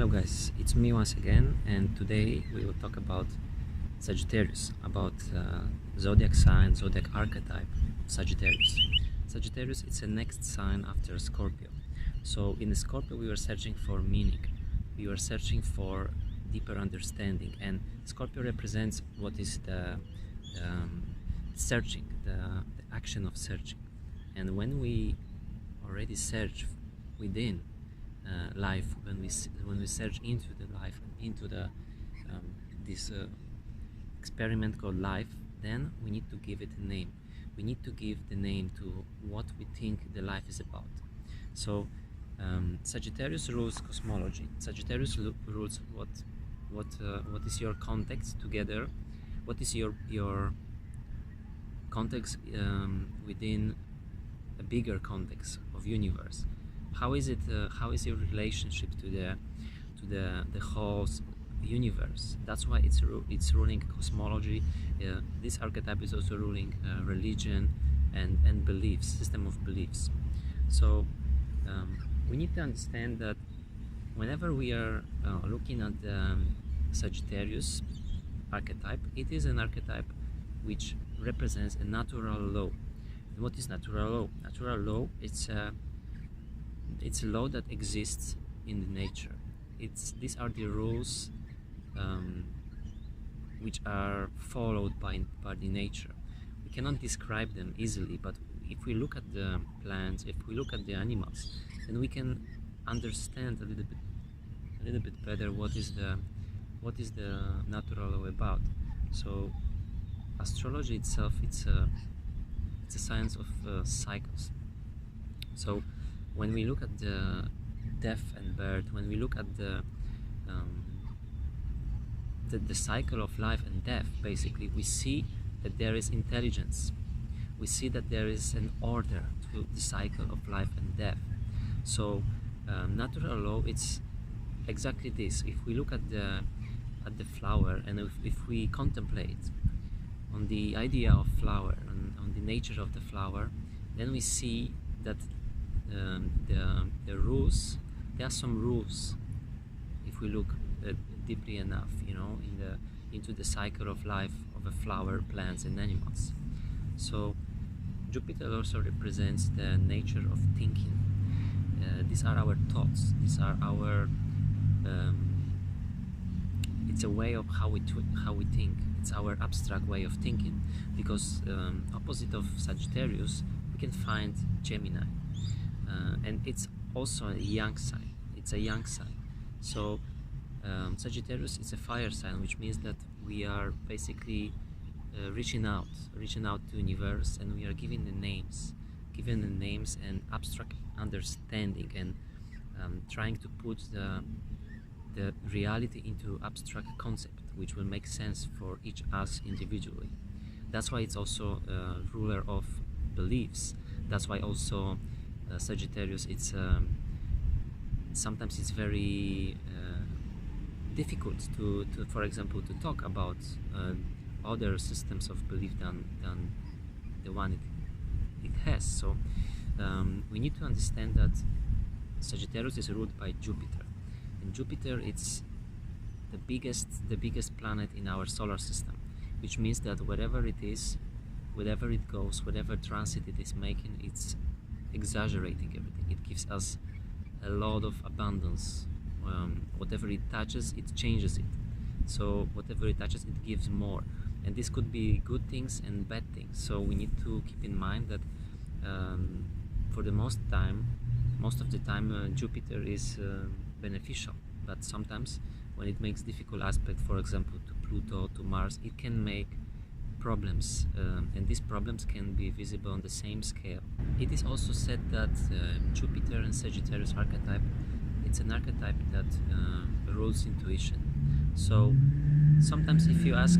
Hello guys, it's me once again, and today we will talk about Sagittarius, about zodiac sign, zodiac archetype, Sagittarius. Sagittarius, it's the next sign after Scorpio. So in the Scorpio we were searching for meaning, we were searching for deeper understanding, and Scorpio represents what is the searching, the action of searching. And when we already search within life, when we search into the life, into the this experiment called life, then we need to give it a name. We need to give the name to what we think the life is about. So Sagittarius rules cosmology. Sagittarius rules what is your context together, what is your context within a bigger context of universe. How is it? How is your relationship to the whole universe? That's why it's ruling cosmology. This archetype is also ruling religion and beliefs, system of beliefs. So we need to understand that whenever we are looking at the Sagittarius archetype, it is an archetype which represents a natural law. And what is natural law? Natural law, it's a law that exists in the nature. These are the rules which are followed by the nature. We cannot describe them easily, but if we look at the plants, if we look at the animals, then we can understand a little bit better what is the natural law about. So astrology itself, it's a science of cycles. So when we look at the death and birth, when we look at the cycle of life and death, basically we see that there is intelligence. We see that there is an order to the cycle of life and death. So natural law, it's exactly this. If we look at the flower, and if we contemplate on the idea of flower, on the nature of the flower, then we see that the rules, there are some rules. If we look deeply enough, into the cycle of life of a flower, plants and animals. So Jupiter also represents the nature of thinking. These are our thoughts. These are our it's a way of how we think. It's our abstract way of thinking, because opposite of Sagittarius we can find Gemini, and it's also a young sign. It's a young sign. So Sagittarius is a fire sign, which means that we are basically reaching out to universe, and we are giving the names and abstract understanding, and trying to put the reality into abstract concept, which will make sense for each us individually. That's why it's also a ruler of beliefs. That's why also Sagittarius, it's sometimes it's very difficult to for example to talk about other systems of belief than the one it has. So we need to understand that Sagittarius is ruled by Jupiter, and Jupiter, it's the biggest planet in our solar system, which means that wherever it is, wherever it goes, whatever transit it is making, it's exaggerating everything. It gives us a lot of abundance. Whatever it touches, it changes it. So whatever it touches, it gives more. And this could be good things and bad things. So we need to keep in mind that for the most of the time, Jupiter is beneficial. But sometimes when it makes difficult aspect, for example, to Pluto, to Mars, it can make problems, and these problems can be visible on the same scale. It is also said that Jupiter and Sagittarius archetype, it's an archetype that rules intuition. So sometimes if you ask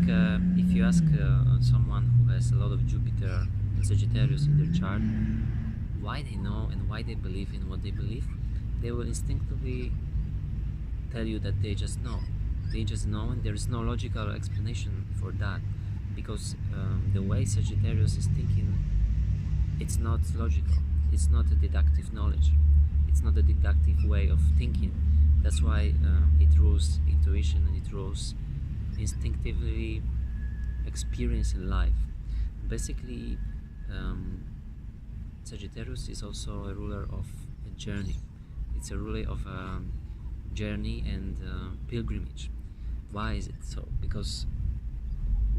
someone who has a lot of Jupiter and Sagittarius in their chart, why they know and why they believe in what they believe, they will instinctively tell you that they just know, and there is no logical explanation for that, because the way Sagittarius is thinking, it's not logical, it's not a deductive knowledge, it's not a deductive way of thinking. That's why it rules intuition, and it rules instinctively experience in life. Basically, Sagittarius is also a ruler of a journey. It's a ruler of a journey and pilgrimage. Why is it so? Because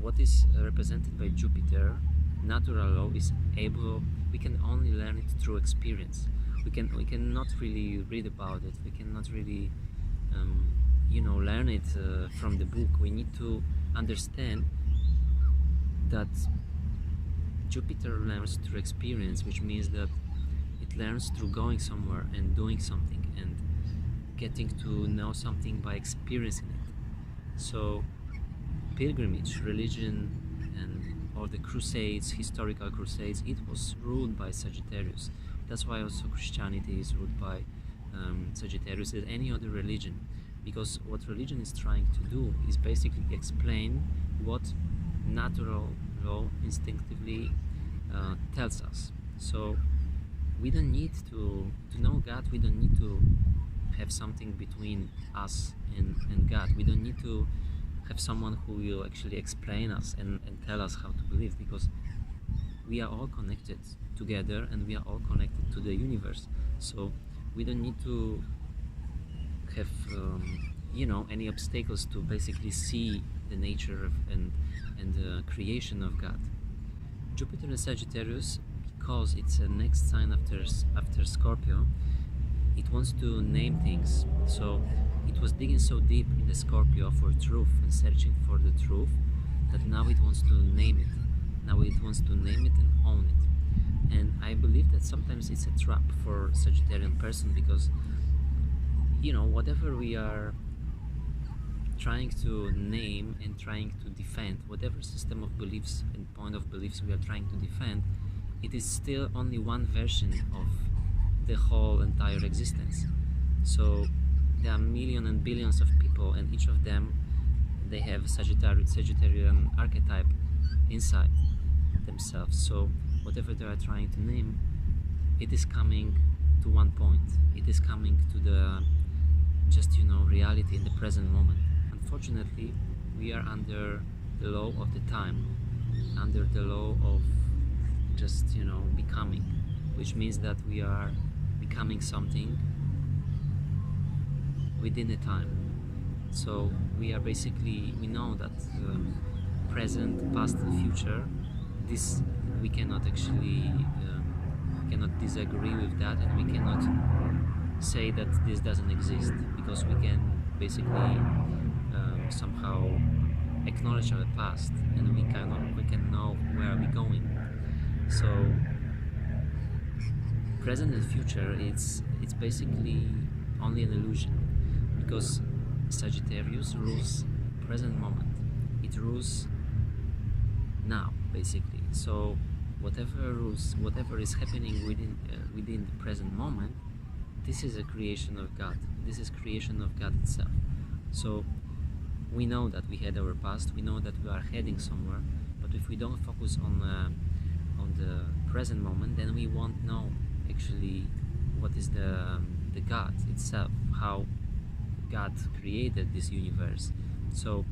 what is represented by Jupiter, natural law, is able, we can only learn it through experience. We cannot really read about it. We cannot really learn it from the book. We need to understand that Jupiter learns through experience, which means that it learns through going somewhere and doing something and getting to know something by experiencing it. So pilgrimage, religion, and all the crusades, historical crusades, it was ruled by Sagittarius. That's why also Christianity is ruled by Sagittarius as any other religion, because what religion is trying to do is basically explain what natural law instinctively tells us. So we don't need to know God. We don't need to have something between us and God. We don't need to have someone who will actually explain us and tell us how to believe, because we are all connected together and we are all connected to the universe. So we don't need to have any obstacles to basically see the nature of and the creation of God. Jupiter in Sagittarius, because it's the next sign after Scorpio, it wants to name things. So it was digging so deep in the Scorpio for truth and searching for the truth that now it wants to name it. Now it wants to name it and own it. And I believe that sometimes it's a trap for Sagittarian person, because whatever we are trying to name and trying to defend, whatever system of beliefs and point of beliefs we are trying to defend, it is still only one version of the whole entire existence. So there are millions and billions of people, and each of them, they have a Sagittarian archetype inside themselves. So whatever they are trying to name, it is coming to one point. It is coming to the reality in the present moment. Unfortunately, we are under the law of the time, under the law of just becoming, which means that we are becoming something within a time. So we know that present, past and future, this we cannot actually cannot disagree with that, and we cannot say that this doesn't exist, because we can basically somehow acknowledge our past, and we can know where are we going. So present and future, it's basically only an illusion, because Sagittarius rules present moment. It rules now, basically. So whatever is happening within the present moment, this is a creation of God. This is creation of God itself. So we know that we had our past, we know that we are heading somewhere, but if we don't focus on the present moment, then we won't know actually what is the God itself, how God created this universe. So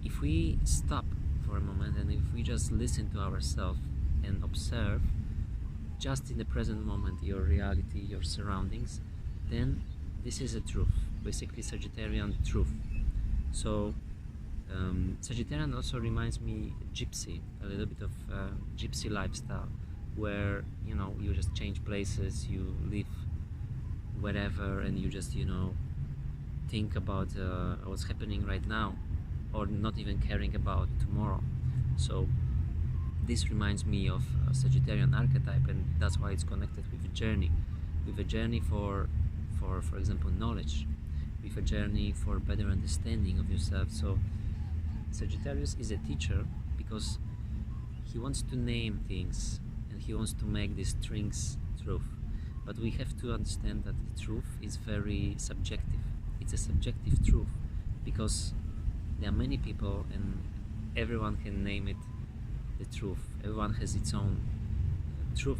if we stop for a moment and if we just listen to ourselves and observe just in the present moment your reality, your surroundings, then this is a truth, basically Sagittarian truth. So Sagittarian also reminds me gypsy, a little bit of gypsy lifestyle, where you just change places, you live wherever, and you just think about what's happening right now, or not even caring about tomorrow. So this reminds me of a Sagittarian archetype, and that's why it's connected with a journey for example knowledge, with a journey for better understanding of yourself. So Sagittarius is a teacher because he wants to name things and he wants to make these strings truth. But we have to understand that the truth is very subjective. It's a subjective truth because there are many people and everyone can name it the truth. Everyone has its own truth,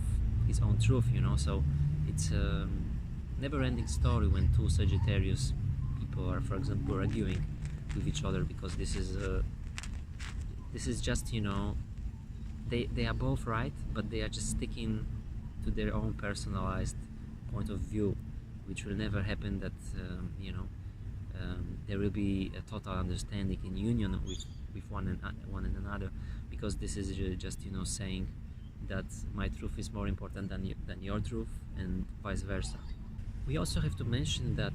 so it's never-ending story when two Sagittarius people are, for example, arguing with each other, because this is just, you know, they are both right, but they are just sticking to their own personalized point of view, which will never happen. That you know, there will be a total understanding in union with one and another, because this is just, you know, saying that my truth is more important than your truth, and vice versa. We also have to mention that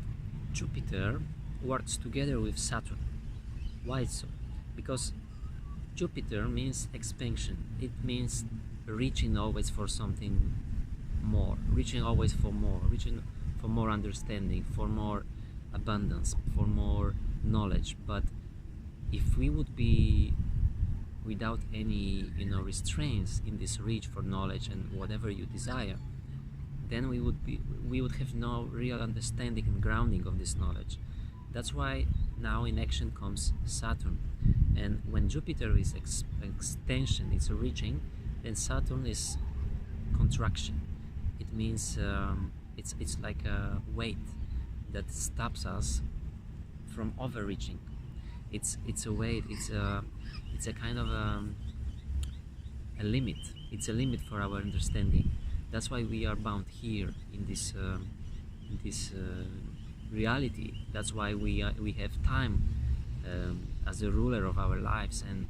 Jupiter works together with Saturn. Why so? Because Jupiter means expansion. It means reaching always for something more, reaching always for more, reaching for more understanding, for more abundance, for more knowledge. But if we would be without any, you know, restraints in this reach for knowledge and whatever you desire, then we would have no real understanding and grounding of this knowledge. That's why now in action comes Saturn, and when Jupiter is extension, it's reaching, then Saturn is contraction. It means it's like a weight that stops us from overreaching. It's a weight. It's a kind of a limit. It's a limit for our understanding. That's why we are bound here in this reality. That's why we have time as a ruler of our lives, and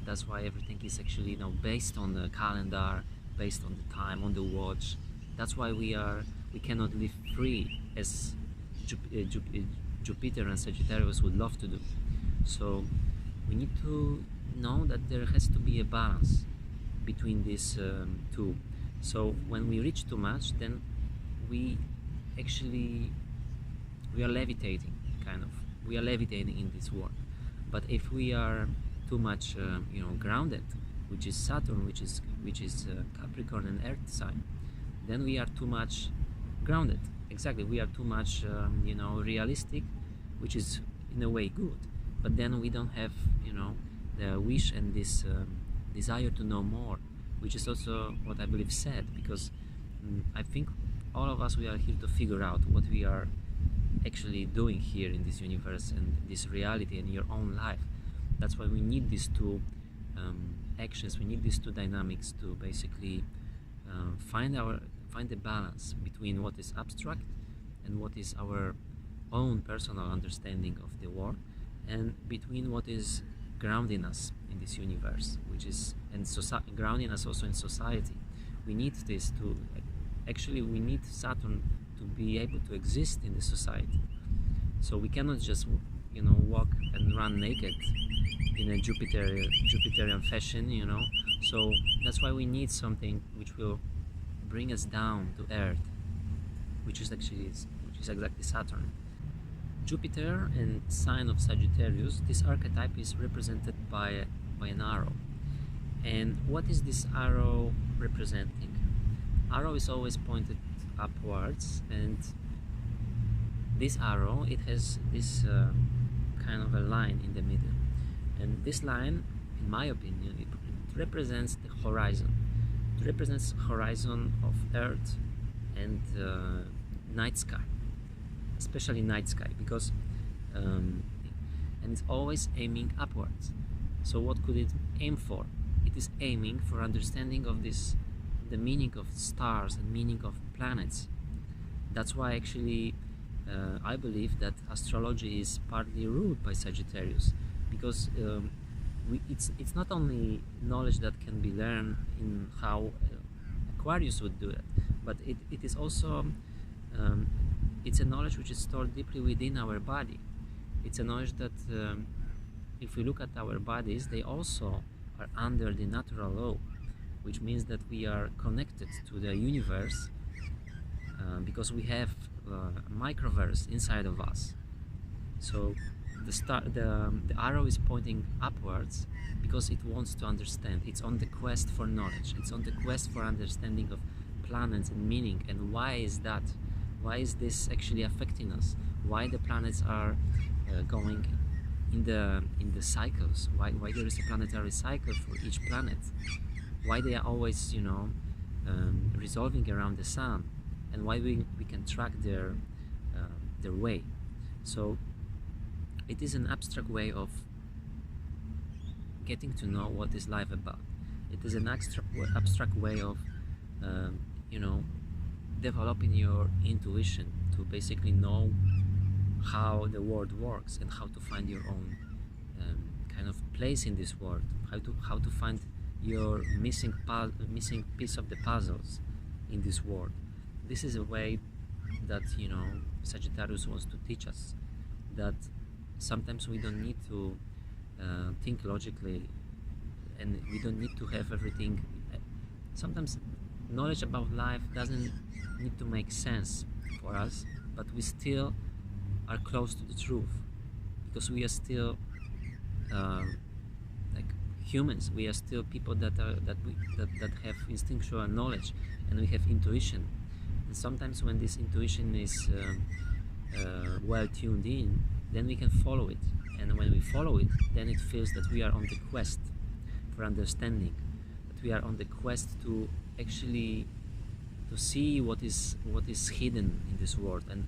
that's why everything is actually, you know, based on the calendar, based on the time, on the watch. That's why we cannot live free as Jupiter and Sagittarius would love to do. So we need to know that there has to be a balance between these two. So when we reach too much, then we are levitating, kind of. We are levitating in this world. But if we are too much, you know, grounded, which is Saturn, which is Capricorn and Earth sign, then we are too much grounded. Exactly, we are too much, you know, realistic, which is in a way good. But then we don't have, you know, the wish and this desire to know more, which is also what I believe sad, because I think all of us, we are here to figure out what we are actually doing here in this universe and this reality and your own life. That's why we need these two actions, we need these two dynamics to basically find the balance between what is abstract and what is our own personal understanding of the world, and between what is grounding us in this universe, which is grounding us also in society. We need this to we need Saturn to be able to exist in the society. So we cannot just, you know, walk and run naked in a Jupiterian fashion, you know. So that's why we need something which will bring us down to Earth, which is exactly Saturn. Jupiter and sign of Sagittarius, this archetype is represented by an arrow. And what is this arrow representing? Arrow is always pointed upwards, and this arrow, it has this kind of a line in the middle, and this line, in my opinion, it represents the horizon. It represents horizon of Earth and night sky, especially night sky, because and it's always aiming upwards. So what could it aim for? It is aiming for understanding of this, the meaning of stars and meaning of planets. That's why actually I believe that astrology is partly ruled by Sagittarius, because it's not only knowledge that can be learned in how Aquarius would do it, but it is also it's a knowledge which is stored deeply within our body. It's a knowledge that if we look at our bodies, they also are under the natural law, which means that we are connected to the universe because we have a microverse inside of us. So the arrow is pointing upwards because it wants to understand. It's on the quest for knowledge. It's on the quest for understanding of planets and meaning. And why is that? Why is this actually affecting us? Why the planets are going in the cycles? Why there is a planetary cycle for each planet? Why they are always, resolving around the sun? and why we can track their way. So it is an abstract way of getting to know what is life about. It is an abstract way of you know, developing your intuition to basically know how the world works and how to find your own kind of place in this world, how to find your missing piece of the puzzles in this world. This is a way that, you know, Sagittarius wants to teach us, that sometimes we don't need to think logically, and we don't need to have everything. Sometimes knowledge about life doesn't need to make sense for us, but we still are close to the truth, because we are still like humans. We are still people that have instinctual knowledge, and we have intuition. And sometimes when this intuition is well tuned in, then we can follow it. And when we follow it, then it feels that we are on the quest for understanding, that we are on the quest to actually to see what is hidden in this world, and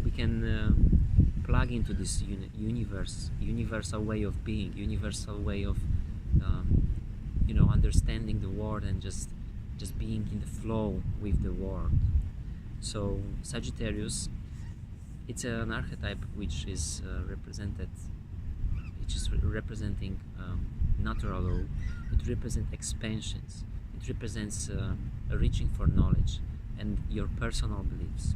we can plug into this universal way of being, universal way of you know, understanding the world and just being in the flow with the world. So Sagittarius, it's an archetype which is representing natural law. It represents expansions. It represents reaching for knowledge and your personal beliefs.